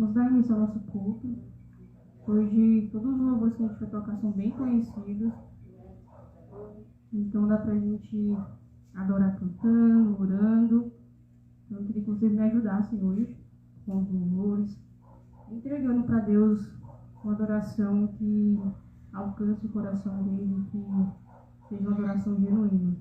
vamos dar início ao nosso culto. Hoje, todos os louvores que a gente vai tocar são bem conhecidos. Então, dá pra gente adorar cantando, orando. Então, eu queria que vocês me ajudassem hoje com os louvores, entregando para Deus uma adoração que alcance o coração dele, que seja uma adoração genuína.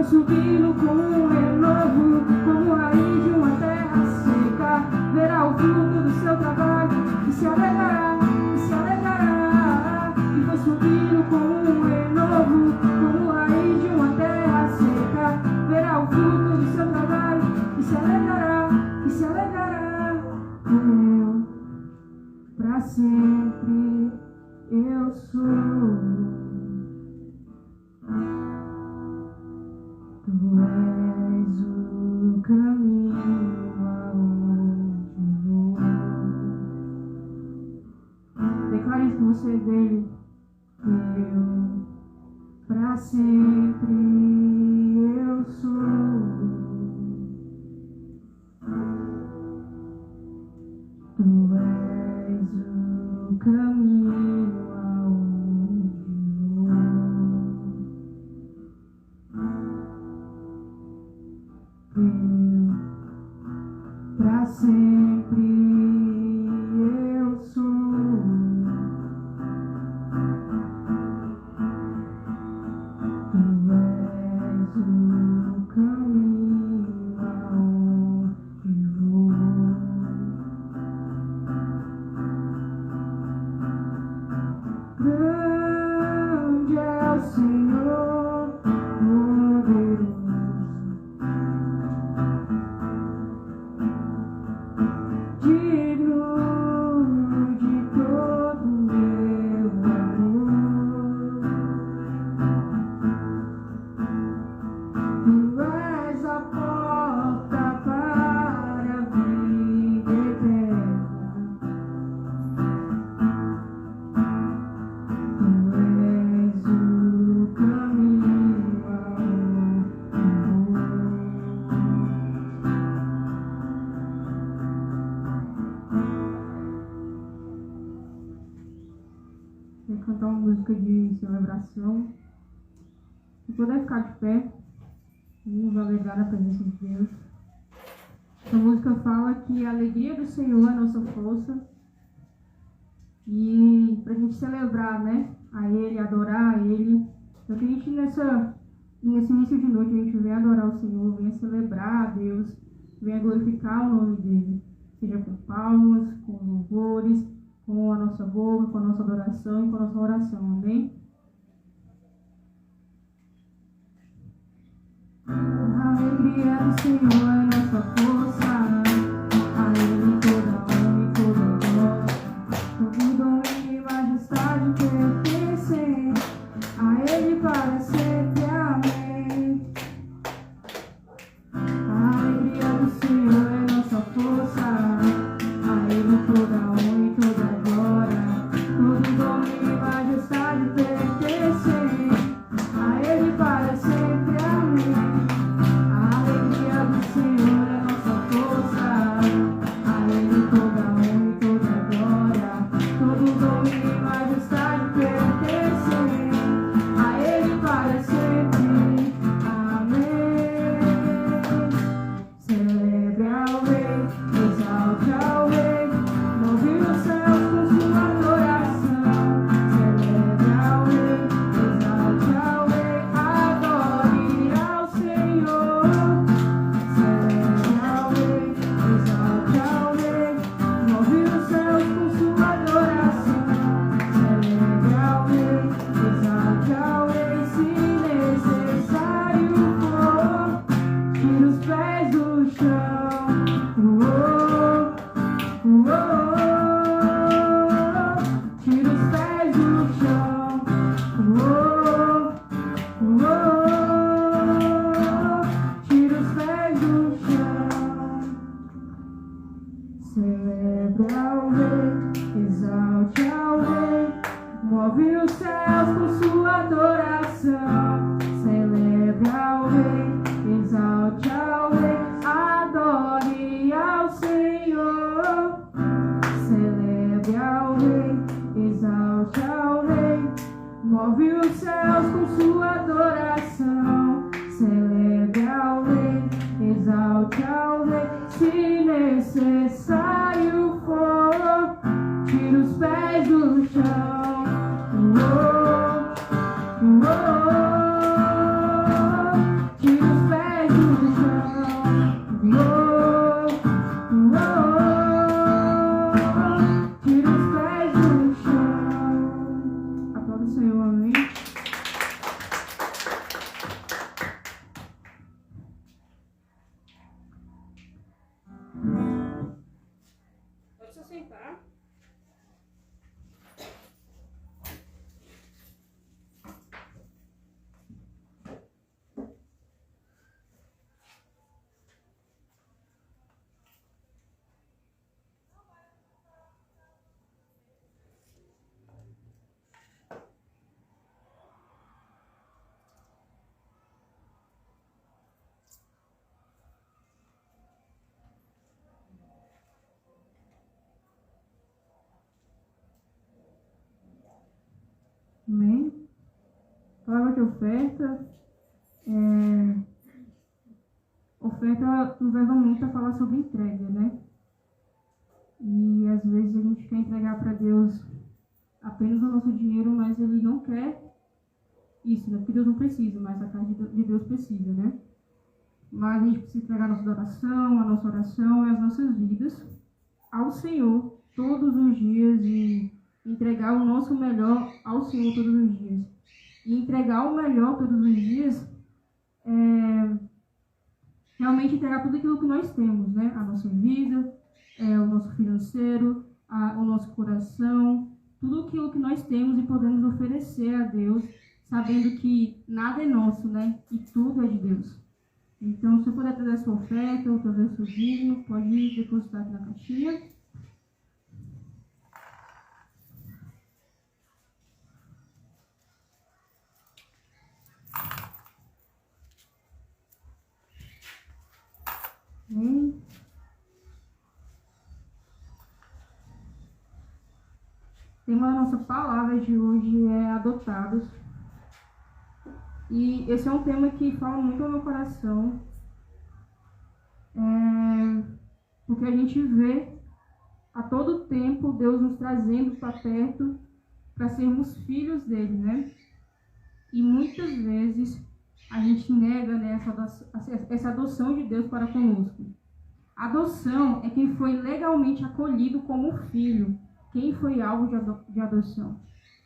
subindo com um renovo, como raiz de uma terra seca. Verá o fruto do seu trabalho e se alegrará, e se alegrará. E foi subindo com um renovo, como raiz de uma terra seca. Verá o fruto do seu trabalho e se alegrará, e se alegrará. Eu, pra sempre, eu sou. Tu és o caminho aonde vou. Declare que você é dele. Eu, pra sempre, eu sou. Tu és o caminho aonde vou. Eu, pra sempre, eu sou. Tu és o caminho aonde vou. Grande é o Senhor, poderoso, digno de todo meu amor. Tu és a porta para a vida eterna. Tu és o caminho aonde vou. Vou cantar uma música de celebração. Se puder ficar de pé, vamos alegrar na presença de Deus. Essa música fala que a alegria do Senhor é a nossa força. E para a gente celebrar, né, a Ele, adorar a Ele, então que a gente nesse início de noite a gente venha adorar o Senhor, venha celebrar a Deus, venha glorificar o nome dEle, seja com palmas, com louvores, com a nossa boca, com a nossa adoração e com a nossa oração, amém? A alegria do Senhor é nossa força, a Ele toda honra e toda glória, todo dom e majestade pertencem a Ele para sempre, amém. A alegria do Senhor é nossa força, a Ele toda honra e toda glória, todo dom e majestade pertencem a Ele para sempre, amém. A alegria do Senhor é nossa força, a Ele toda honra e toda glória, todo dom e majestade pertencem a Ele para sempre, amém. Celebre ao Rei, exalte ao Rei, move os céus com sua adoração. Celebre ao Rei, exalte ao Rei, adore ao Senhor. Celebre ao Rei, exalte ao Rei, move os céus com sua adoração. Celebre ao Rei, exalte ao Rei, se necessário for, tira os pés do chão. Tira os pés do chão. Tira os pés do chão. Celebre ao Rei, exalte ao Rei, move os céus com sua adoração. Celebre ao Rei, exalte ao Rei, adore ao Senhor. Celebre ao Rei, exalte ao Rei, move os céus com sua adoração. Celebre ao Rei, exalte ao Rei, se necessário for, tira os pés do chão. Tira de oferta, oferta nos leva muito a falar sobre entrega, né? E às vezes a gente quer entregar para Deus apenas o nosso dinheiro, mas Ele não quer isso, né? Porque Deus não precisa, mas a casa de Deus precisa, né? Mas a gente precisa entregar a nossa oração e as nossas vidas ao Senhor todos os dias e entregar o nosso melhor ao Senhor todos os dias. E entregar o melhor todos os dias realmente entregar tudo aquilo que nós temos, né? A nossa vida, o nosso financeiro, o nosso coração, tudo aquilo que nós temos e podemos oferecer a Deus, sabendo que nada é nosso, né? E tudo é de Deus. Então, se você puder trazer a sua oferta ou trazer o seu dízimo, pode depositar aqui na caixinha. Bem. O tema da nossa palavra de hoje é adotados. E esse é um tema que fala muito ao meu coração, porque a gente vê a todo tempo Deus nos trazendo para perto para sermos filhos dele, né? E muitas vezes a gente nega, né, essa adoção de Deus para conosco. A adoção é quem foi legalmente acolhido como filho, quem foi alvo de adoção.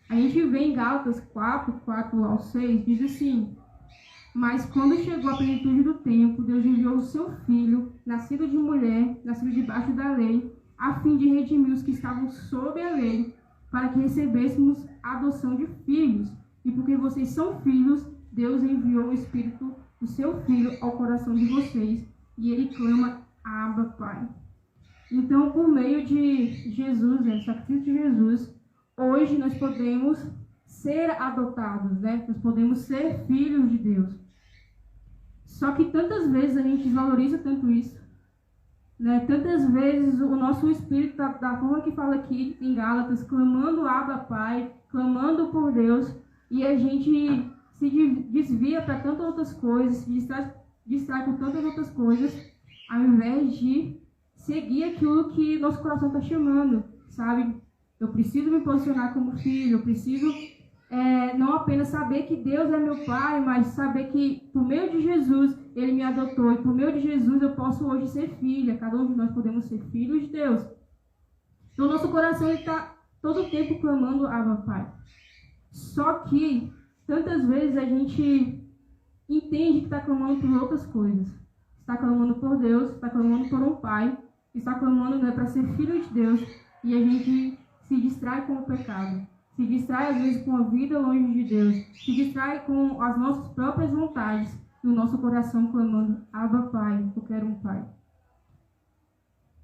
A gente vê em Gálatas 4:4-6, diz assim: mas quando chegou a plenitude do tempo, Deus enviou o seu Filho, nascido de mulher, nascido debaixo da lei, a fim de redimir os que estavam sob a lei, para que recebêssemos a adoção de filhos. E porque vocês são filhos, Deus enviou o Espírito do seu Filho ao coração de vocês, e ele clama: Abba, Pai. Então, por meio de Jesus, o sacrifício de Jesus, hoje nós podemos ser adotados, né? Nós podemos ser filhos de Deus. Só que tantas vezes a gente desvaloriza tanto isso, né? Tantas vezes o nosso espírito, da forma que fala aqui em Gálatas, clamando Abba, Pai, clamando por Deus, e a gente se desvia para tantas outras coisas, se distrai por tantas outras coisas, ao invés de seguir aquilo que nosso coração está chamando, sabe? Eu preciso me posicionar como filho, eu preciso não apenas saber que Deus é meu Pai, mas saber que por meio de Jesus Ele me adotou, e por meio de Jesus eu posso hoje ser filha. Cada um de nós podemos ser filhos de Deus. Então nosso coração está todo o tempo clamando Abba, Pai. Só que tantas vezes a gente entende que está clamando por outras coisas. Está clamando por Deus, está clamando por um Pai, está clamando, né, para ser filho de Deus, e a gente se distrai com o pecado, se distrai às vezes com a vida longe de Deus, se distrai com as nossas próprias vontades, e o nosso coração clamando: Abba, Pai, eu quero um Pai.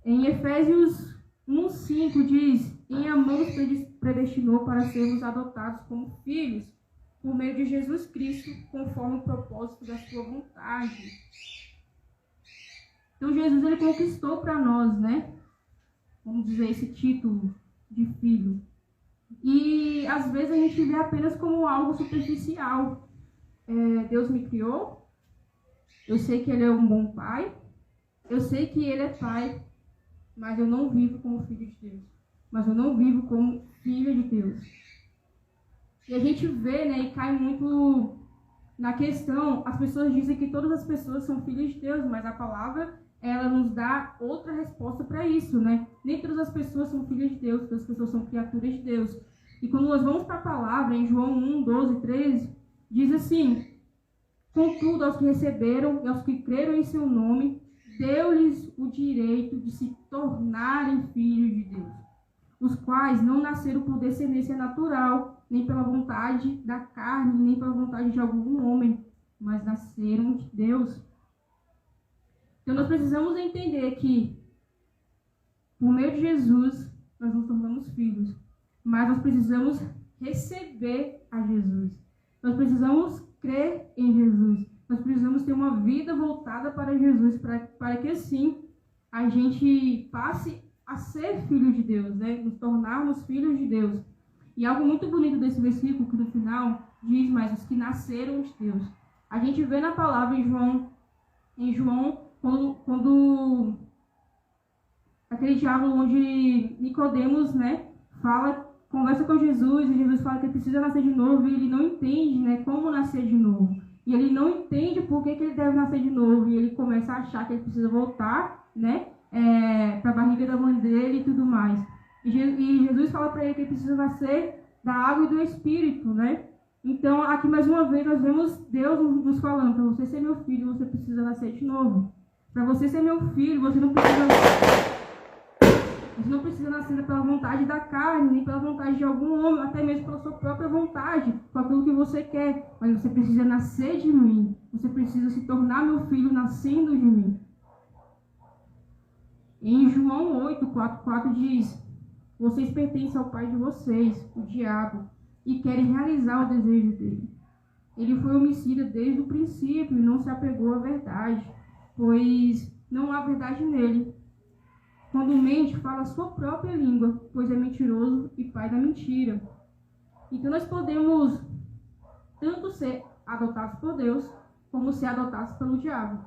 Em Efésios 1:5 diz: em amor nos predestinou para sermos adotados como filhos, por meio de Jesus Cristo, conforme o propósito da sua vontade. Então Jesus, ele conquistou para nós, né? Vamos dizer, esse título de filho. E às vezes a gente vê apenas como algo superficial. Deus me criou, eu sei que Ele é um bom pai, eu sei que Ele é pai, mas eu não vivo como filho de Deus. Mas eu não vivo como filha de Deus. E a gente vê, né, e cai muito na questão, as pessoas dizem que todas as pessoas são filhas de Deus, mas a palavra, ela nos dá outra resposta para isso, né? Nem todas as pessoas são filhas de Deus, todas as pessoas são criaturas de Deus. E quando nós vamos para a palavra, em João 1:12-13, diz assim: contudo, aos que receberam e aos que creram em seu nome, deu-lhes o direito de se tornarem filhos de Deus, os quais não nasceram por descendência natural, nem pela vontade da carne, nem pela vontade de algum homem, mas nasceram de Deus. Então nós precisamos entender que, por meio de Jesus, nós nos tornamos filhos, mas nós precisamos receber a Jesus. Nós precisamos crer em Jesus. Nós precisamos ter uma vida voltada para Jesus, para que assim a gente passe a ser filho de Deus, né? Nos tornarmos filhos de Deus. E algo muito bonito desse versículo, que no final diz, mas os que nasceram de Deus. A gente vê na palavra em João quando aquele diálogo onde Nicodemos, né, conversa com Jesus, e Jesus fala que ele precisa nascer de novo, e ele não entende, né, como nascer de novo. E ele não entende por que ele deve nascer de novo, e ele começa a achar que ele precisa voltar, né, para a barriga da mãe dele e tudo mais. E Jesus fala para ele que ele precisa nascer da água e do Espírito, né? Então, aqui mais uma vez nós vemos Deus nos falando, para você ser meu filho, você precisa nascer de novo. Para você ser meu filho, você não precisa nascer pela vontade da carne, nem pela vontade de algum homem, até mesmo pela sua própria vontade, com aquilo que você quer. Mas você precisa nascer de mim. Você precisa se tornar meu filho nascendo de mim. Em João 8:4 diz: vocês pertencem ao pai de vocês, o diabo, e querem realizar o desejo dele. Ele foi homicida desde o princípio e não se apegou à verdade, pois não há verdade nele. Quando mente, fala a sua própria língua, pois é mentiroso e pai da mentira. Então nós podemos tanto ser adotados por Deus, como ser adotados pelo diabo.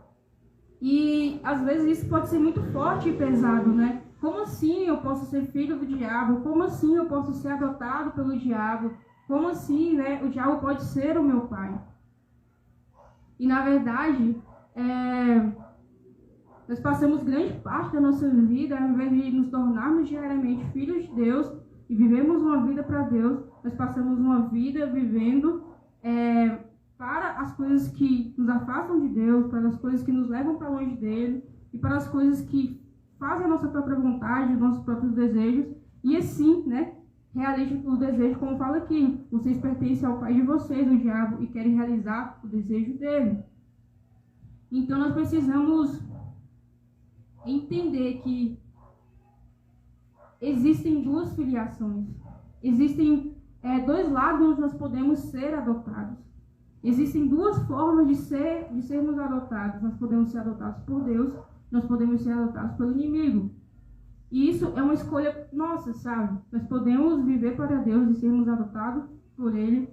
E às vezes isso pode ser muito forte e pesado, né? Como assim eu posso ser filho do diabo? Como assim eu posso ser adotado pelo diabo? Como assim, né? O diabo pode ser o meu pai? E na verdade, nós passamos grande parte da nossa vida, ao invés de nos tornarmos diariamente filhos de Deus e vivemos uma vida para Deus, nós passamos uma vida vivendo para as coisas que nos afastam de Deus, para as coisas que nos levam para longe dele e para as coisas que fazem a nossa própria vontade, os nossos próprios desejos, e assim, né, realizam o desejo, como fala aqui, vocês pertencem ao pai de vocês, o diabo, e querem realizar o desejo dele. Então nós precisamos entender que existem duas filiações, existem dois lados onde nós podemos ser adotados. Existem duas formas de sermos adotados. Nós podemos ser adotados por Deus, nós podemos ser adotados pelo inimigo. E isso é uma escolha nossa, sabe? Nós podemos viver para Deus e sermos adotados por Ele.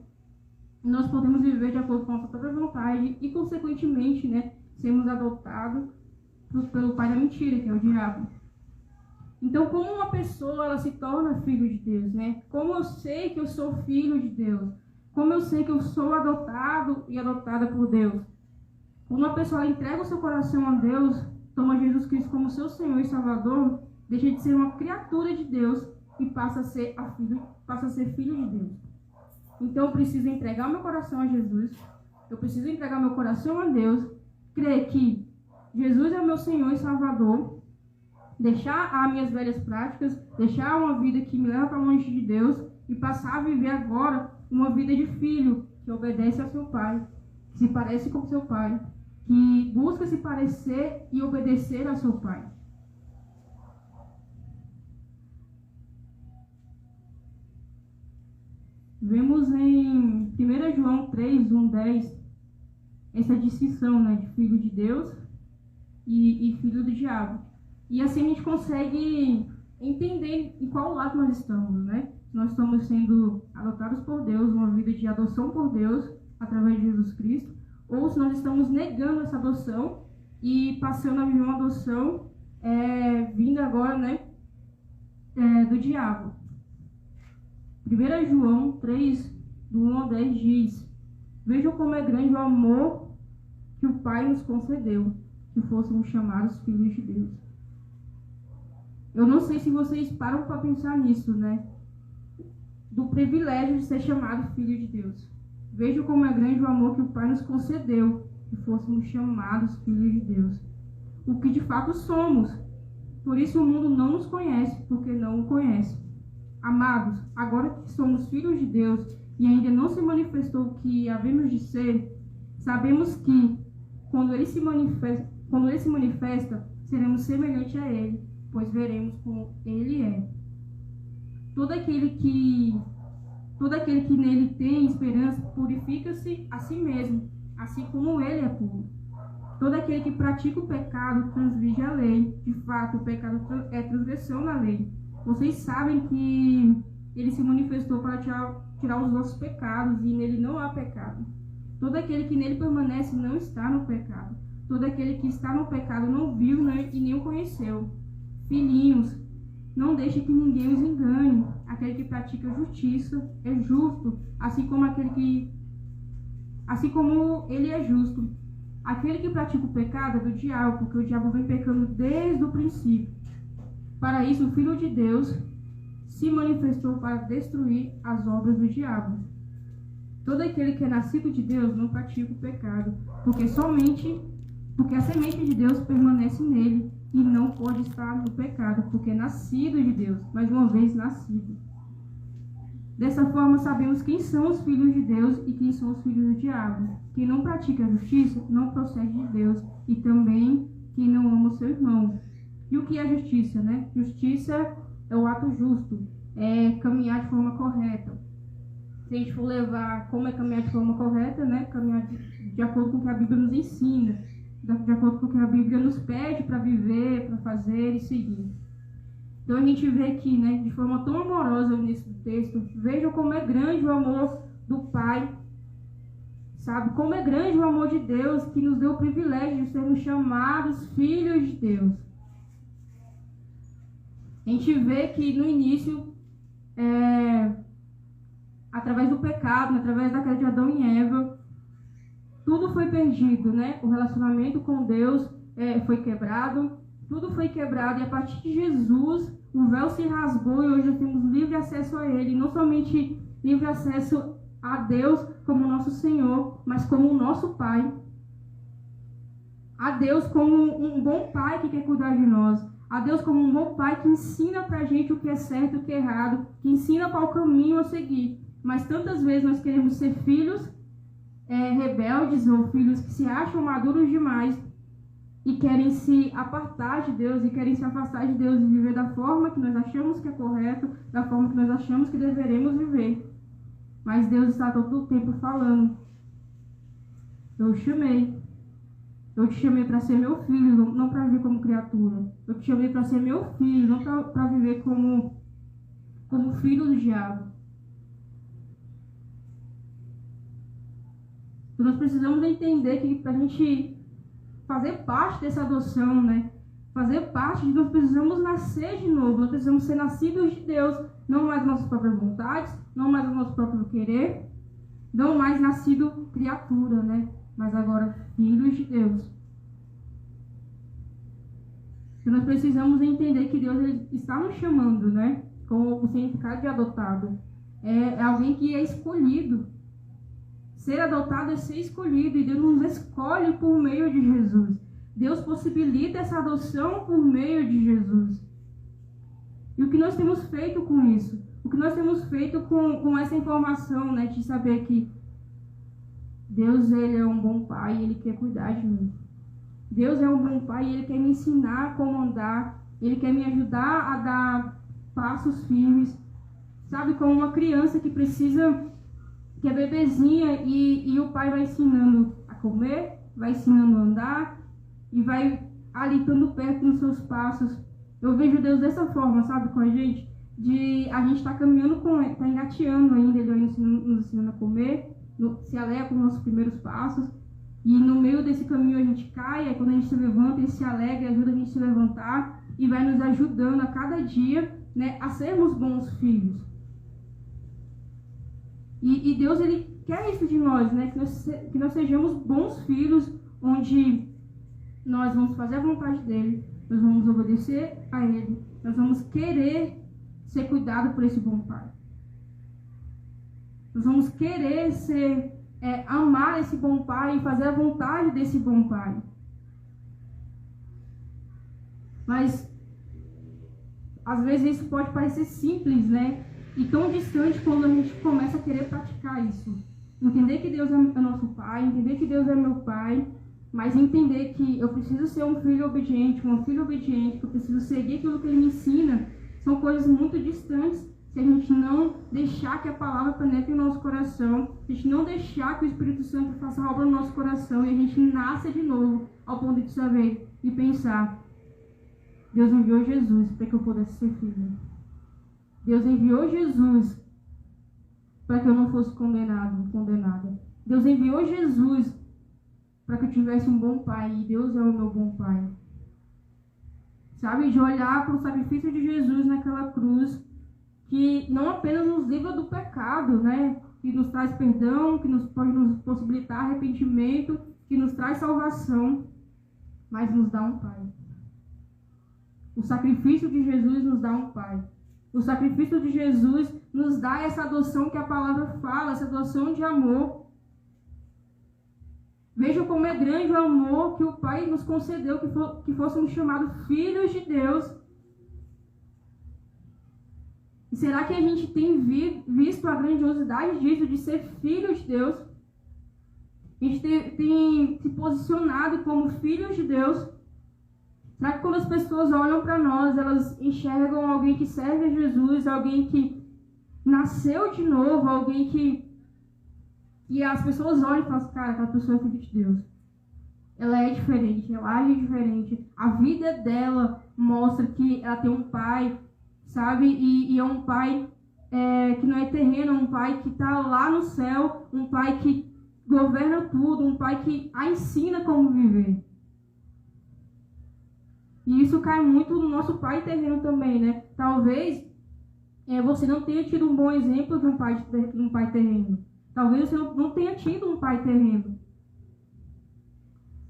Nós podemos viver de acordo com a nossa própria vontade e, consequentemente, né, sermos adotados pelo pai da mentira, que é o diabo. Então, como uma pessoa ela se torna filho de Deus, né? Como eu sei que eu sou filho de Deus? Como eu sei que eu sou adotado e adotada por Deus? Quando uma pessoa entrega o seu coração a Deus, toma Jesus Cristo como seu Senhor e Salvador, deixa de ser uma criatura de Deus e passa a ser filho de Deus. Então eu preciso entregar meu coração a Jesus, eu preciso entregar meu coração a Deus, crer que Jesus é o meu Senhor e Salvador, deixar as minhas velhas práticas, deixar uma vida que me leva para longe de Deus e passar a viver agora uma vida de filho que obedece ao seu pai, que se parece com seu pai, que busca se parecer e obedecer ao seu pai. Vemos em 1 João 3, 1, 10, essa distinção, né, de filho de Deus e filho do diabo. E assim a gente consegue entender em qual lado nós estamos, né? Nós estamos sendo adotados por Deus, uma vida de adoção por Deus, através de Jesus Cristo, ou se nós estamos negando essa adoção e passando a viver uma adoção vinda agora, né, do diabo. 1 João 3, do 1 ao 10 diz: vejam como é grande o amor que o Pai nos concedeu, que fôssemos chamados filhos de Deus. Eu não sei se vocês param para pensar nisso, né? Do privilégio de ser chamado filho de Deus. Vejam como é grande o amor que o Pai nos concedeu, que fôssemos chamados filhos de Deus. O que de fato somos. Por isso o mundo não nos conhece, porque não o conhece. Amados, agora que somos filhos de Deus e ainda não se manifestou o que havemos de ser, sabemos que, quando ele se manifesta, seremos semelhantes a ele, pois veremos como ele é. Todo aquele que nele tem esperança purifica-se a si mesmo, assim como ele é puro. Todo aquele que pratica o pecado transgride a lei. De fato, o pecado é transgressão na lei. Vocês sabem que ele se manifestou para tirar os nossos pecados, e nele não há pecado. Todo aquele que nele permanece não está no pecado. Todo aquele que está no pecado não viu, né, e nem o conheceu. Filhinhos, não deixe que ninguém os engane. Aquele que pratica justiça é justo, assim como ele é justo. Aquele que pratica o pecado é do diabo, porque o diabo vem pecando desde o princípio. Para isso, o Filho de Deus se manifestou para destruir as obras do diabo. Todo aquele que é nascido de Deus não pratica o pecado, porque a semente de Deus permanece nele e não pode estar no pecado, porque é nascido de Deus, mais uma vez nascido. Dessa forma, sabemos quem são os filhos de Deus e quem são os filhos do diabo. Quem não pratica a justiça não procede de Deus, e também quem não ama o seu irmão. E o que é justiça, né? Justiça é o ato justo, é caminhar de forma correta. Se a gente for levar como é caminhar de forma correta, né? Caminhar de acordo com o que a Bíblia nos ensina, de acordo com o que a Bíblia nos pede para viver, para fazer e seguir. Então a gente vê aqui, né, de forma tão amorosa nesse texto, vejam como é grande o amor do Pai, sabe? Como é grande o amor de Deus, que nos deu o privilégio de sermos chamados filhos de Deus. A gente vê que no início, através do pecado, através da queda de Adão e Eva, tudo foi perdido, né? O relacionamento com Deus foi quebrado, tudo foi quebrado, e a partir de Jesus, o véu se rasgou e hoje nós temos livre acesso a Ele. Não somente livre acesso a Deus como nosso Senhor, mas como o nosso Pai. A Deus como um bom Pai que quer cuidar de nós. A Deus como um bom Pai que ensina pra gente o que é certo e o que é errado, que ensina qual caminho a seguir. Mas tantas vezes nós queremos ser filhos rebeldes ou filhos que se acham maduros demais e querem se apartar de Deus e querem se afastar de Deus e viver da forma que nós achamos que é correto, da forma que nós achamos que deveremos viver. Mas Deus está todo o tempo falando: eu te chamei para ser meu filho, não para viver como criatura. Eu te chamei para ser meu filho, não para viver como filho do diabo. Então nós precisamos entender que para a gente fazer parte dessa adoção, né? Fazer parte de nós precisamos nascer de novo, nós precisamos ser nascidos de Deus, não mais nossas próprias vontades, não mais o nosso próprio querer, não mais nascido criatura, né? Mas agora filhos de Deus. Então nós precisamos entender que Deus ele está nos chamando, né? Com o significado de adotado. É alguém que é escolhido. Ser adotado é ser escolhido, e Deus nos escolhe por meio de Jesus. Deus possibilita essa adoção por meio de Jesus. E o que nós temos feito com isso? O que nós temos feito com essa informação, né, de saber que Deus ele é um bom Pai e Ele quer cuidar de mim. Deus é um bom Pai e Ele quer me ensinar como andar. Ele quer me ajudar a dar passos firmes. Sabe, como uma criança que é bebezinha e o pai vai ensinando a comer, vai ensinando a andar e vai ali estando perto nos seus passos. Eu vejo Deus dessa forma, sabe, com a gente. A gente está caminhando com Ele, está engateando ainda, Ele vai nos ensinando a comer, se alegra com os nossos primeiros passos. E no meio desse caminho a gente cai, aí quando a gente se levanta, Ele se alegra e ajuda a gente a se levantar e vai nos ajudando a cada dia, né, a sermos bons filhos. E Deus ele quer isso de nós, né, que nós sejamos bons filhos, onde nós vamos fazer a vontade dEle, nós vamos obedecer a Ele, nós vamos querer ser cuidado por esse bom Pai. Nós vamos querer amar esse bom Pai e fazer a vontade desse bom Pai. Mas, às vezes, isso pode parecer simples, né? E tão distante quando a gente começa a querer praticar isso. Entender que Deus é nosso Pai, entender que Deus é meu Pai, mas entender que eu preciso ser um filho obediente, uma filha obediente, que eu preciso seguir aquilo que Ele me ensina, são coisas muito distantes se a gente não deixar que a palavra penetre no nosso coração, se a gente não deixar que o Espírito Santo faça a obra no nosso coração e a gente nasça de novo, ao ponto de saber e pensar: Deus enviou Jesus para que eu pudesse ser filho. Deus enviou Jesus para que eu não fosse condenada. Deus enviou Jesus para que eu tivesse um bom pai, e Deus é o meu bom pai. Sabe, de olhar para o sacrifício de Jesus naquela cruz, que não apenas nos livra do pecado, né? Que nos traz perdão, que pode nos possibilitar arrependimento, que nos traz salvação, mas nos dá um pai. O sacrifício de Jesus nos dá um pai. O sacrifício de Jesus nos dá essa adoção que a palavra fala, essa adoção de amor. Vejam como é grande o amor que o Pai nos concedeu, que fôssemos chamados filhos de Deus. E será que a gente tem visto a grandiosidade disso, de ser filho de Deus? A gente tem se posicionado como filhos de Deus? Será que quando as pessoas olham para nós, elas enxergam alguém que serve a Jesus, alguém que nasceu de novo, alguém que as pessoas olham e falam assim, cara, aquela pessoa é filha de Deus. Ela é diferente, ela age diferente. A vida dela mostra que ela tem um pai, sabe? E é um pai que não é terreno, é um pai que está lá no céu, um pai que governa tudo, um pai que a ensina como viver. E isso cai muito no nosso pai terreno também, né? Talvez você não tenha tido um bom exemplo de um pai terreno. Talvez você não tenha tido um pai terreno.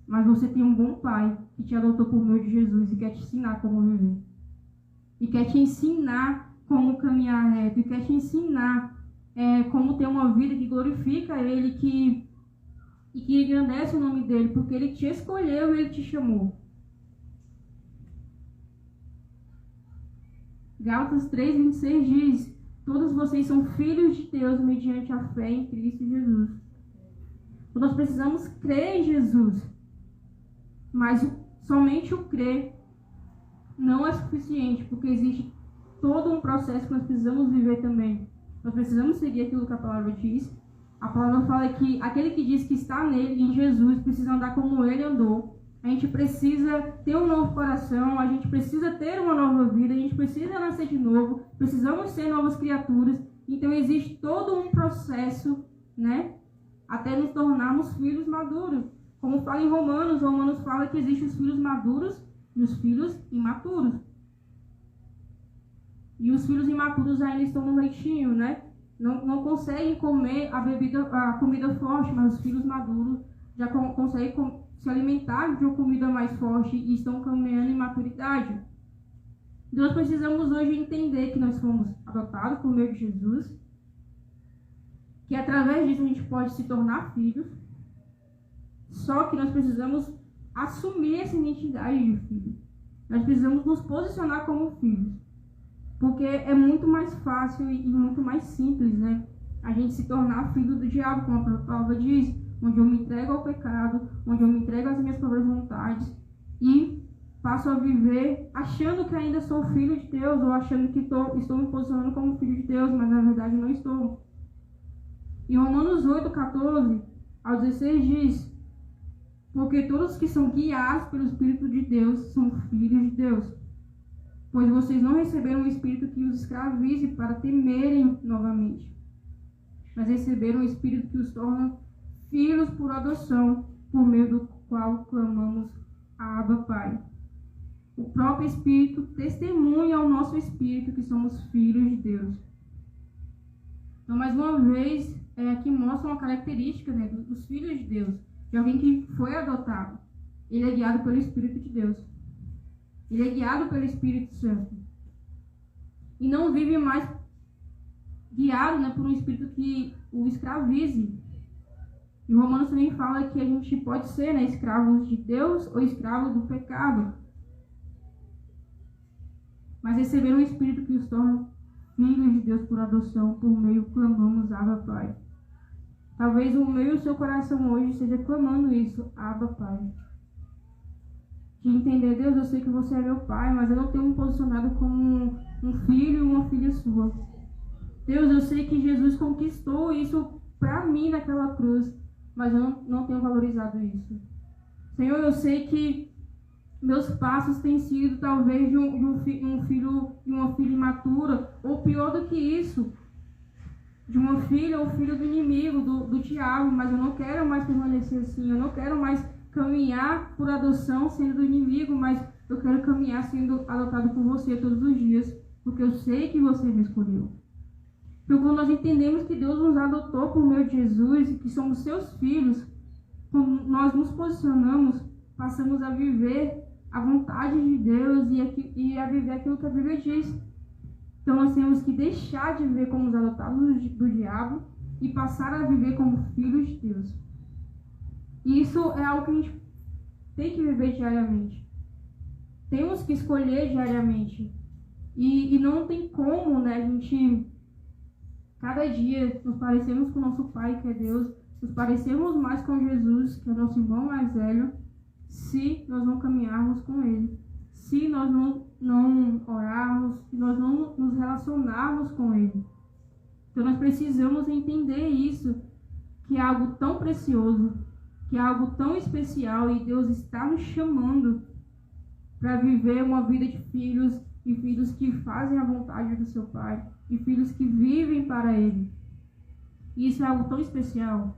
Mas você tem um bom pai que te adotou por meio de Jesus e quer te ensinar como viver. E quer te ensinar como caminhar reto. E quer te ensinar como ter uma vida que glorifica Ele e que engrandece o nome dEle. Porque Ele te escolheu e Ele te chamou. Gálatas 3:26 diz: todos vocês são filhos de Deus mediante a fé em Cristo Jesus. Então, nós precisamos crer em Jesus. Mas somente o crer não é suficiente, porque existe todo um processo que nós precisamos viver também. Nós precisamos seguir aquilo que a palavra diz. A palavra fala que aquele que diz que está nele, em Jesus, precisa andar como ele andou. A gente precisa ter um novo coração, a gente precisa ter uma nova vida, a gente precisa nascer de novo, precisamos ser novas criaturas. Então existe todo um processo, né, até nos tornarmos filhos maduros. Como fala em Romanos fala que existem os filhos maduros e os filhos imaturos. E os filhos imaturos ainda estão no leitinho, né? Não conseguem comer a comida forte, mas os filhos maduros já conseguem se alimentar de uma comida mais forte e estão caminhando em maturidade. Então, nós precisamos hoje entender que nós fomos adotados por meio de Jesus, que através disso a gente pode se tornar filhos, só que nós precisamos assumir essa identidade de filho. Nós precisamos nos posicionar como filhos, porque é muito mais fácil e muito mais simples, né? A gente se tornar filho do diabo, como a palavra diz, onde eu me entrego ao pecado, onde eu me entrego às minhas próprias vontades e passo a viver achando que ainda sou filho de Deus, ou achando que estou me posicionando como filho de Deus, mas na verdade não estou. Em Romanos 8:14-16 diz: porque todos que são guiados pelo Espírito de Deus são filhos de Deus. Pois vocês não receberam um espírito que os escravize para temerem novamente, mas receberam um espírito que os torna filhos por adoção, por meio do qual clamamos a Abba Pai. O próprio Espírito testemunha ao nosso espírito que somos filhos de Deus. Então, mais uma vez, aqui mostra uma característica, né, dos filhos de Deus, de alguém que foi adotado. Ele é guiado pelo Espírito de Deus. Ele é guiado pelo Espírito Santo. E não vive mais guiado, né, por um espírito que o escravize. E Romanos também fala que a gente pode ser, né, escravos de Deus ou escravos do pecado. Mas receber um espírito que os torna filhos de Deus por adoção, por meio clamamos Abba Pai. Talvez o meu e o seu coração hoje esteja clamando isso, Abba Pai. De entender, Deus, eu sei que você é meu pai, mas eu não tenho me posicionado como um filho e uma filha sua. Deus, eu sei que Jesus conquistou isso para mim naquela cruz, mas eu não tenho valorizado isso. Senhor, eu sei que meus passos têm sido talvez de um filho e uma filha imatura, ou pior do que isso, de uma filha ou filho do inimigo, do diabo, mas eu não quero mais permanecer assim, eu não quero mais caminhar por adoção sendo do inimigo, mas eu quero caminhar sendo adotado por você todos os dias, porque eu sei que você me escolheu. Porque quando nós entendemos que Deus nos adotou por meio de Jesus e que somos seus filhos, quando nós nos posicionamos, passamos a viver a vontade de Deus e a viver aquilo que a Bíblia diz. Então nós temos que deixar de viver como os adotados do diabo e passar a viver como filhos de Deus. E isso é algo que a gente tem que viver diariamente. Temos que escolher diariamente. E não tem como, né, a gente, cada dia, nos parecermos com o nosso Pai, que é Deus, nos parecermos mais com Jesus, que é o nosso irmão mais velho, se nós não caminharmos com Ele. Se nós não orarmos, se nós não nos relacionarmos com Ele. Então nós precisamos entender isso, que é algo tão precioso, que é algo tão especial, e Deus está nos chamando para viver uma vida de filhos, e filhos que fazem a vontade do seu Pai, e filhos que vivem para Ele. E isso é algo tão especial.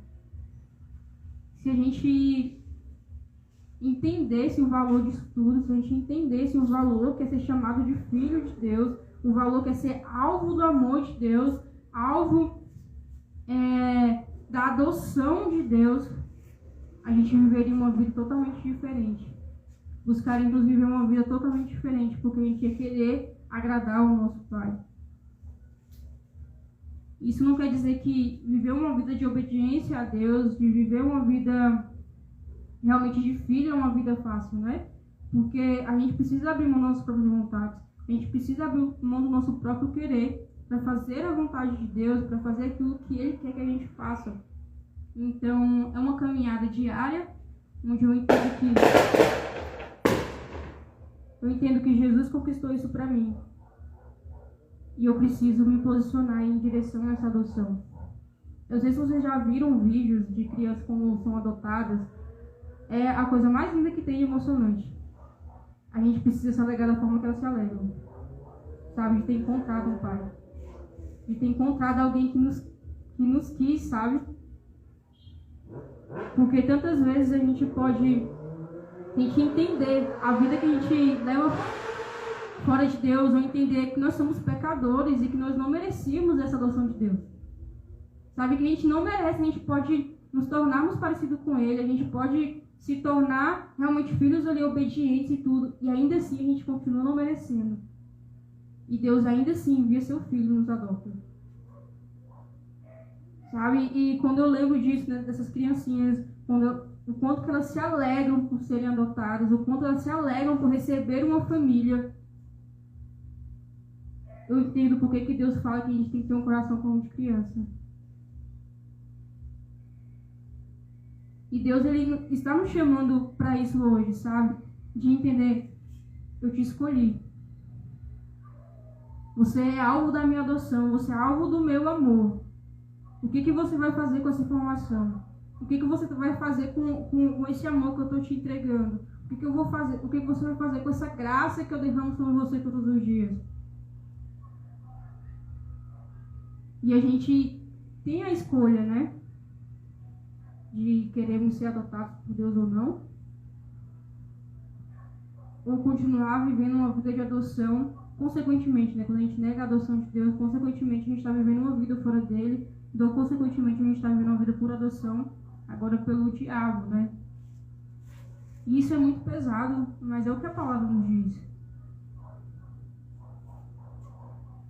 Se a gente entendesse o valor disso tudo, se a gente entendesse o valor que é ser chamado de filho de Deus, o valor que é ser alvo do amor de Deus, alvo da adoção de Deus, a gente viveria uma vida totalmente diferente. Buscaríamos viver uma vida totalmente diferente, porque a gente ia querer agradar o nosso Pai. Isso não quer dizer que viver uma vida de obediência a Deus, de viver uma vida realmente de filho, é uma vida fácil, né? Porque a gente precisa abrir mão das nossas próprias vontades. A gente precisa abrir mão do nosso próprio querer para fazer a vontade de Deus, para fazer aquilo que Ele quer que a gente faça. Então, é uma caminhada diária, onde eu entendo que Jesus conquistou isso para mim. E eu preciso me posicionar em direção a essa adoção. Eu não sei se vocês já viram vídeos de crianças como são adotadas. É a coisa mais linda que tem e emocionante. A gente precisa se alegrar da forma que elas se alegram. Sabe? De ter encontrado um pai. De ter encontrado alguém que nos quis, sabe? Porque tantas vezes a gente entender a vida que a gente leva fora de Deus, ou entender que nós somos pecadores e que nós não merecíamos essa adoção de Deus. Sabe? Que a gente não merece, a gente pode nos tornarmos parecidos com Ele, a gente pode se tornar realmente filhos ali obedientes e tudo, e ainda assim a gente continua não merecendo. E Deus ainda assim envia seu Filho e nos adota. Sabe? E quando eu lembro disso, né, dessas criancinhas, o quanto que elas se alegram por serem adotadas, o quanto elas se alegram por receber uma família, eu entendo porque que Deus fala que a gente tem que ter um coração como de criança. E Deus, Ele está nos chamando para isso hoje, sabe? De entender, eu te escolhi. Você é alvo da minha adoção, você é alvo do meu amor. O que você vai fazer com essa informação? O que você vai fazer com esse amor que eu estou te entregando? O que eu vou fazer? O que você vai fazer com essa graça que eu derramo sobre você todos os dias? E a gente tem a escolha, né? De querermos ser adotados por Deus ou não. Ou continuar vivendo uma vida de adoção, consequentemente, né? Quando a gente nega a adoção de Deus, consequentemente a gente está vivendo uma vida fora dele. Então, consequentemente, a gente está vivendo uma vida por adoção, agora pelo diabo, né? E isso é muito pesado, mas é o que a palavra nos diz.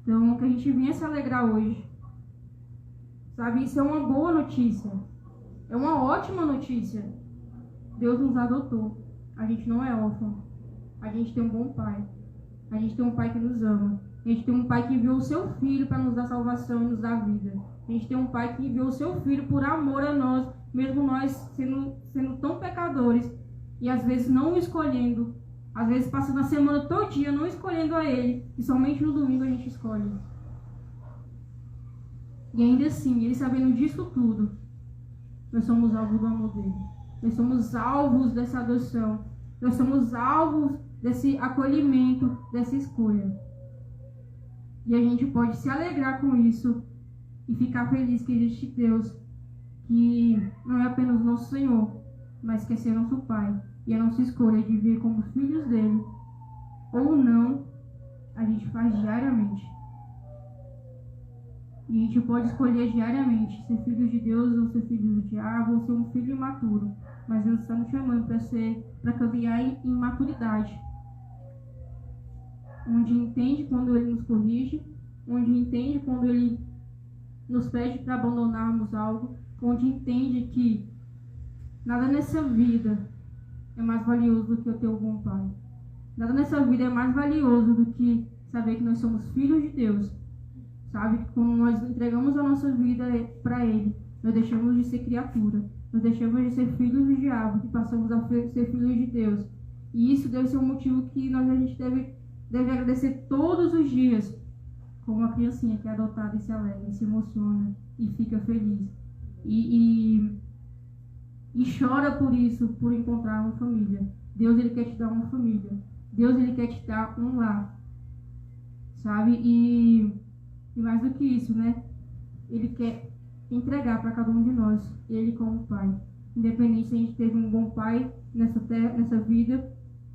Então, que a gente vinha se alegrar hoje. Sabe, isso é uma boa notícia. É uma ótima notícia. Deus nos adotou. A gente não é órfão. A gente tem um bom pai. A gente tem um pai que nos ama. A gente tem um pai que enviou o seu filho para nos dar salvação e nos dar vida. A gente tem um pai que enviou o seu filho por amor a nós, mesmo nós sendo tão pecadores e às vezes não o escolhendo, às vezes passando a semana todinha não escolhendo a ele, e somente no domingo a gente escolhe. E ainda assim, ele sabendo disso tudo, nós somos alvos do amor dele. Nós somos alvos dessa adoção. Nós somos alvos desse acolhimento, dessa escolha. E a gente pode se alegrar com isso e ficar feliz que existe Deus, que não é apenas nosso Senhor, mas quer ser nosso Pai. E a nossa escolha de viver como filhos dele, ou não, a gente faz diariamente. E a gente pode escolher diariamente ser filho de Deus ou ser filho do diabo, ou ser um filho imaturo. Mas Deus está nos chamando para caminhar em maturidade. Onde entende quando Ele nos corrige, onde entende quando Ele nos pede para abandonarmos algo, onde entende que nada nessa vida é mais valioso do que eu ter um bom Pai. Nada nessa vida é mais valioso do que saber que nós somos filhos de Deus. Sabe? Que quando nós entregamos a nossa vida para Ele, nós deixamos de ser criatura. Nós deixamos de ser filhos do diabo e passamos a ser filhos de Deus. E isso deve ser um motivo que a gente deve agradecer todos os dias. Como uma criancinha que é adotada e se alegra, e se emociona e fica feliz. E chora por isso, por encontrar uma família. Deus, Ele quer te dar uma família. Deus, Ele quer te dar um lar. Sabe? E mais do que isso, né? Ele quer entregar para cada um de nós, Ele como Pai. Independente se a gente teve um bom pai nessa vida,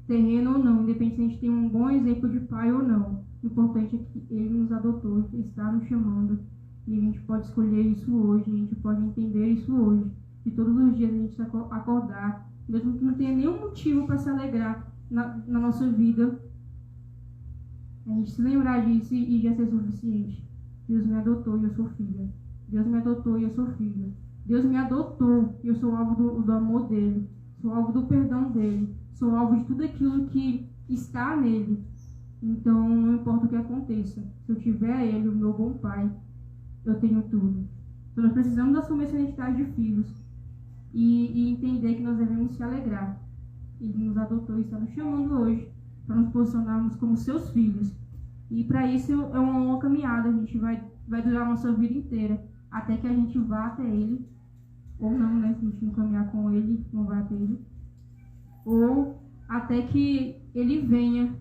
terreno ou não. Independente se a gente tem um bom exemplo de pai ou não. O importante é que Ele nos adotou, está nos chamando. E a gente pode escolher isso hoje, a gente pode entender isso hoje. E todos os dias a gente acordar, mesmo que não tenha nenhum motivo para se alegrar na nossa vida, a gente se lembrar disso e já ser suficiente. Deus me adotou e eu sou filha. Deus me adotou e eu sou filha. Deus me adotou e eu sou alvo do amor dele. Sou alvo do perdão dele. Sou alvo de tudo aquilo que está nele. Então, não importa o que aconteça. Se eu tiver ele, o meu bom pai, eu tenho tudo. Então, nós precisamos assumir essa identidade de filhos e entender que nós devemos se alegrar. Ele nos adotou e está nos chamando hoje para nos posicionarmos como seus filhos. E para isso é uma longa caminhada. A gente vai durar a nossa vida inteira até que a gente vá até ele. Ou não, né? Se a gente não caminhar com ele, não vai até ele. Ou até que ele venha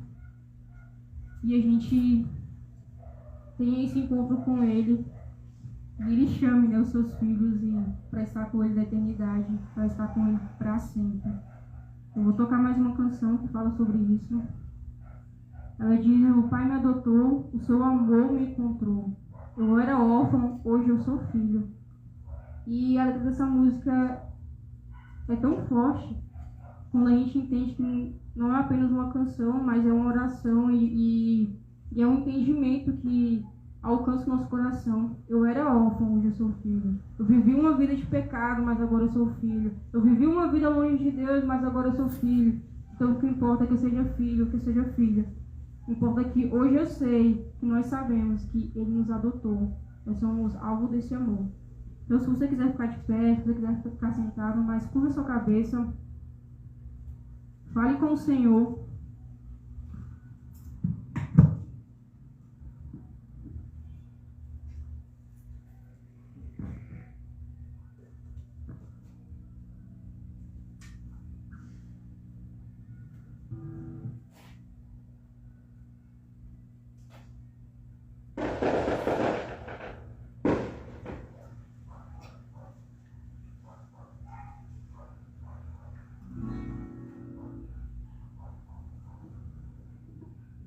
e a gente tenha esse encontro com ele e ele chame, né, os seus filhos para estar com ele na eternidade, para estar com ele para sempre. Eu vou tocar mais uma canção que fala sobre isso. Ela diz: o Pai me adotou, o seu amor me encontrou. Eu era órfão, hoje eu sou filho. E a letra dessa música é tão forte quando a gente entende que não é apenas uma canção, mas é uma oração e é um entendimento que alcança o nosso coração. Eu era órfão, hoje eu sou filho. Eu vivi uma vida de pecado, mas agora eu sou filho. Eu vivi uma vida longe de Deus, mas agora eu sou filho. Então o que importa é que eu seja filho, que eu seja filha. Importa que hoje eu sei, que nós sabemos que Ele nos adotou. Nós somos alvo desse amor. Então, se você quiser ficar de pé, se você quiser ficar sentado, mas curva sua cabeça. Fale com o Senhor.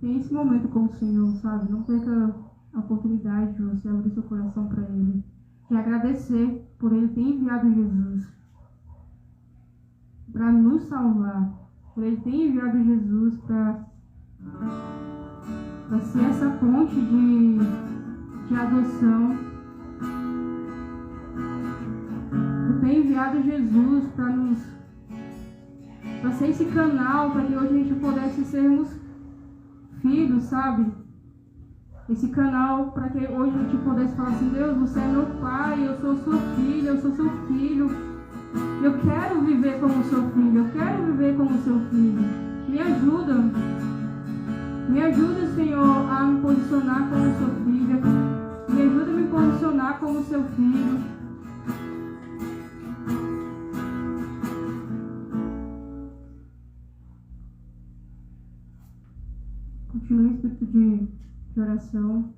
Tem esse momento com o Senhor, sabe? Não perca a oportunidade de você abrir seu coração para Ele. E agradecer por Ele ter enviado Jesus para nos salvar. Por Ele ter enviado Jesus para ser essa ponte de adoção. Por ter enviado Jesus para ser esse canal para que hoje a gente pudesse sermos filhos, sabe? Esse canal para que hoje a gente pudesse falar assim: Deus, você é meu pai, eu sou sua filha, eu sou seu filho. Eu quero viver como seu filho, eu quero viver como seu filho. Me ajuda. Me ajuda, Senhor, a me posicionar como sua filha. Me ajuda a me posicionar como seu filho. Continue em espírito de oração.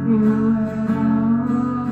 Eu era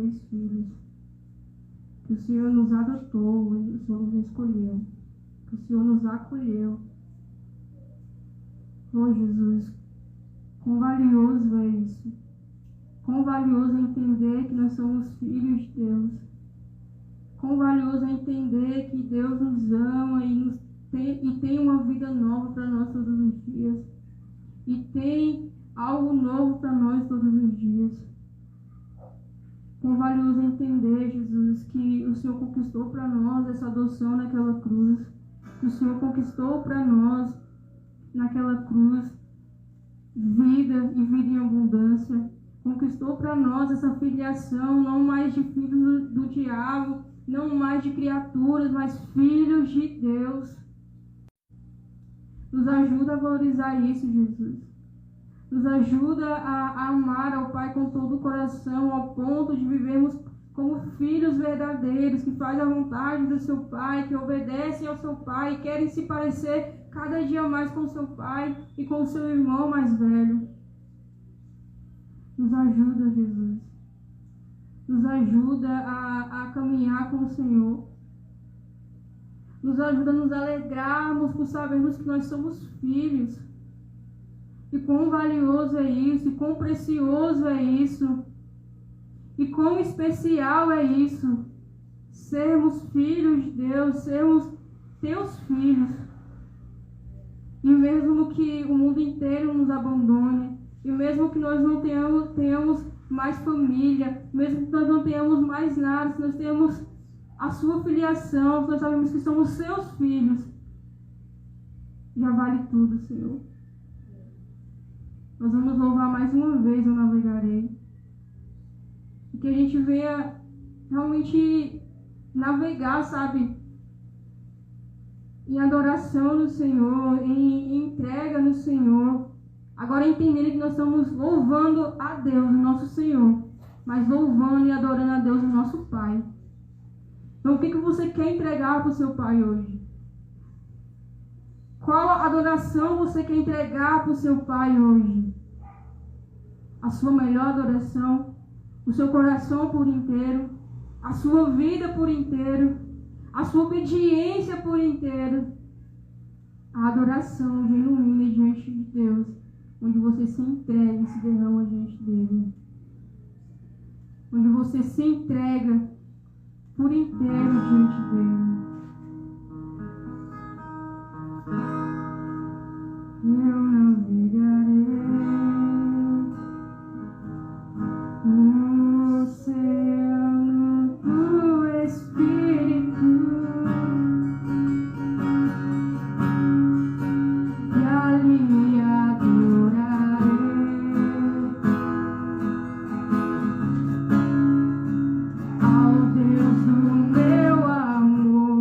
teus filhos, que o Senhor nos adotou, o Senhor nos escolheu, que o Senhor nos acolheu. Oh, Jesus, quão valioso é isso. Quão valioso é entender que nós somos filhos de Deus. Quão valioso é entender que Deus nos ama e tem uma vida nova para nós todos os dias. E tem algo novo para nós todos os dias. Quão valioso é entender, Jesus, que o Senhor conquistou para nós essa adoção naquela cruz. Que o Senhor conquistou para nós naquela cruz vida e vida em abundância. Conquistou para nós essa filiação, não mais de filhos do diabo, não mais de criaturas, mas filhos de Deus. Nos ajuda a valorizar isso, Jesus. Nos ajuda a amar ao Pai com todo o coração, ao ponto de vivermos como filhos verdadeiros, que fazem a vontade do seu Pai, que obedecem ao seu Pai, e querem se parecer cada dia mais com o seu Pai e com o seu irmão mais velho. Nos ajuda, Jesus. Nos ajuda a caminhar com o Senhor. Nos ajuda a nos alegrarmos por sabermos que nós somos filhos. E quão valioso é isso, e quão precioso é isso, e quão especial é isso. Sermos filhos de Deus, sermos teus filhos. E mesmo que o mundo inteiro nos abandone, e mesmo que nós não tenhamos mais família, mesmo que nós não tenhamos mais nada, se nós temos a sua filiação, se nós sabemos que somos seus filhos, já vale tudo, Senhor. Nós vamos louvar mais uma vez, eu navegarei. E que a gente venha realmente navegar, sabe? Em adoração no Senhor, em entrega no Senhor. Agora entendendo que nós estamos louvando a Deus, o nosso Senhor, mas louvando e adorando a Deus, o nosso Pai. Então o que você quer entregar para o seu Pai hoje? Qual adoração você quer entregar para o seu Pai hoje? A sua melhor adoração? O seu coração por inteiro? A sua vida por inteiro? A sua obediência por inteiro? A adoração genuína diante de Deus, onde você se entrega e se derrama diante dele. Onde você se entrega por inteiro diante dele. Eu navegarei no oceano do Espírito e ali adorarei ao Deus do meu amor.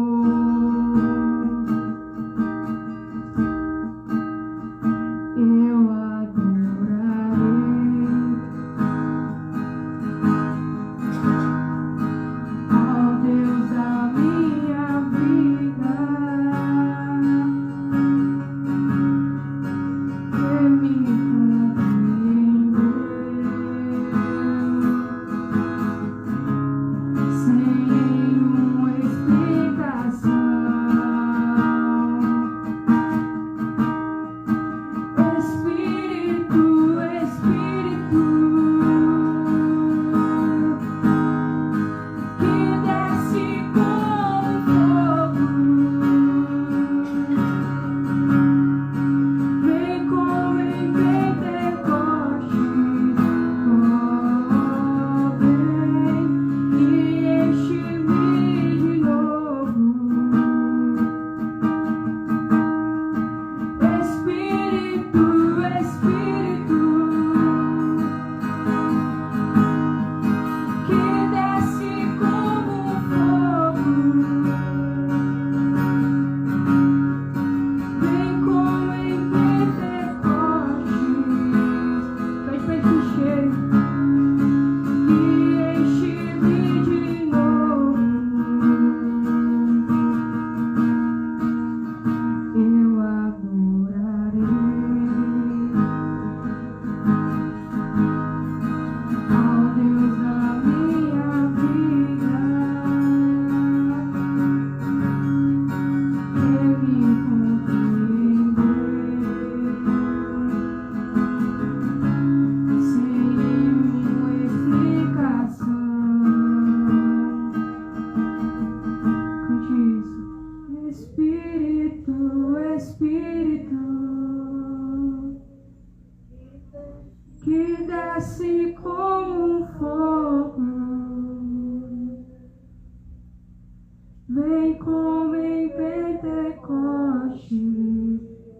Vem como em Pentecoste,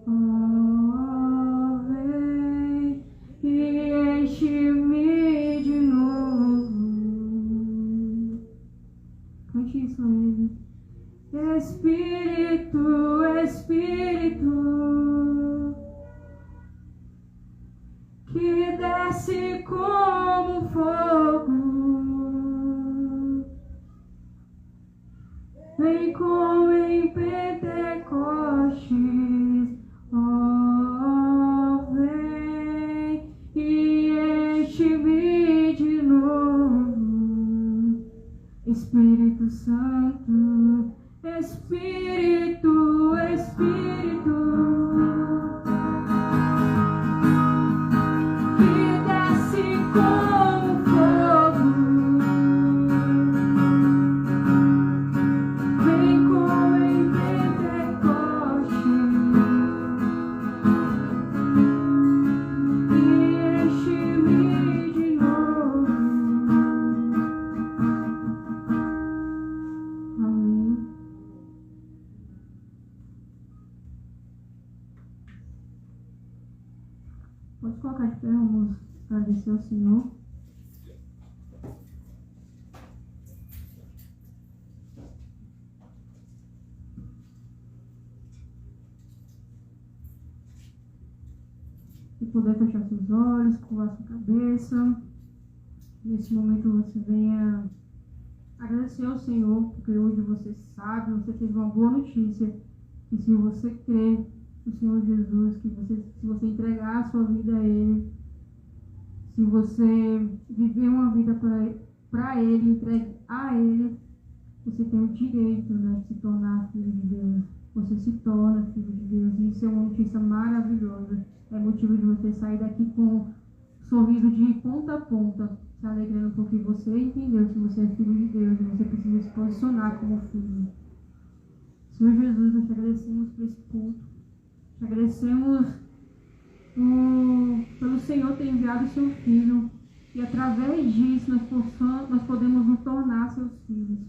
oh, vem e enche-me de novo. Cante isso a ele. Espírito, Espírito, que desce como fogo, vem como em Pentecostes, oh, vem e enche-me de novo. Espírito Santo, Espírito, Espírito, que desce como fogo, vem como em Pentecostes e enche-me de novo. Amém. Pode colocar de pé, vamos agradecer ao Senhor. Se puder fechar seus olhos, curvar sua cabeça. Nesse momento você venha agradecer ao Senhor, porque hoje você sabe, você teve uma boa notícia, que se você crer no Senhor Jesus, que se você entregar a sua vida a Ele, se você viver uma vida para Ele, entregue a Ele, você tem o direito, né, de se tornar filho de Deus. Você se torna filho de Deus. E isso é uma notícia maravilhosa. É motivo de você sair daqui com um sorriso de ponta a ponta, se alegrando porque você entendeu que você é filho de Deus e você precisa se posicionar como filho. Senhor Jesus, nós te agradecemos por esse culto. Te agradecemos pelo Senhor ter enviado o seu Filho. E através disso nós podemos nos tornar seus filhos.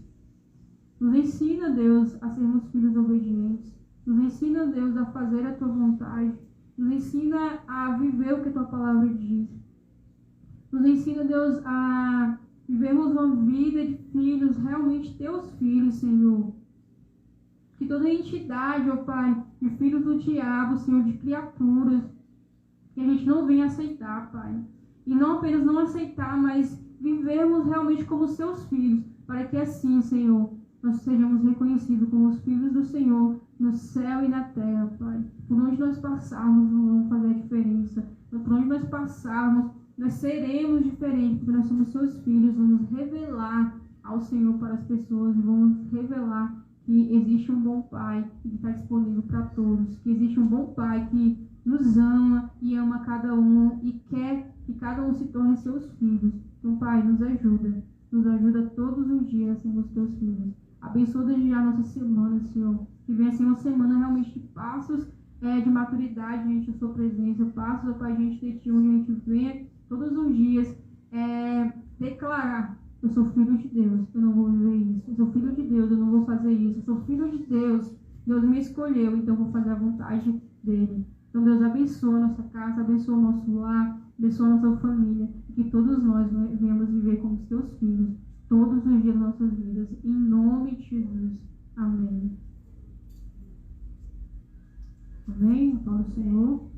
Nos ensina, Deus, a sermos filhos obedientes. Nos ensina, Deus, a fazer a tua vontade. Nos ensina a viver o que a tua palavra diz. Nos ensina, Deus, a vivermos uma vida de filhos, realmente teus filhos, Senhor. Que toda entidade, ó Pai, de filhos do diabo, Senhor, de criaturas, que a gente não venha aceitar, Pai. E não apenas não aceitar, mas vivermos realmente como seus filhos, para que assim, Senhor, nós sejamos reconhecidos como os filhos do Senhor no céu e na terra, Pai. Por onde nós passarmos, não vamos fazer a diferença. Por onde nós passarmos, nós seremos diferentes, porque nós somos seus filhos. Vamos revelar ao Senhor para as pessoas, vamos revelar que existe um bom Pai que está disponível para todos, que existe um bom Pai que nos ama e ama cada um e quer que cada um se torne seus filhos. Então, Pai, nos ajuda todos os dias a sermos teus filhos. Abençoa desde já a nossa semana, Senhor, que venha ser uma semana realmente de passos de maturidade diante da sua presença, passos, ó Pai, diante de Ti, onde a gente venha todos os dias declarar: eu sou filho de Deus, eu não vou viver isso. Eu sou filho de Deus, eu não vou fazer isso. Eu sou filho de Deus, Deus me escolheu, então eu vou fazer a vontade dEle. Então, Deus, abençoa a nossa casa, abençoa o nosso lar, abençoa a nossa família, e que todos nós venhamos viver como os teus filhos, todos os dias das nossas vidas, em nome de Jesus. Amém. Amém? Então, Senhor.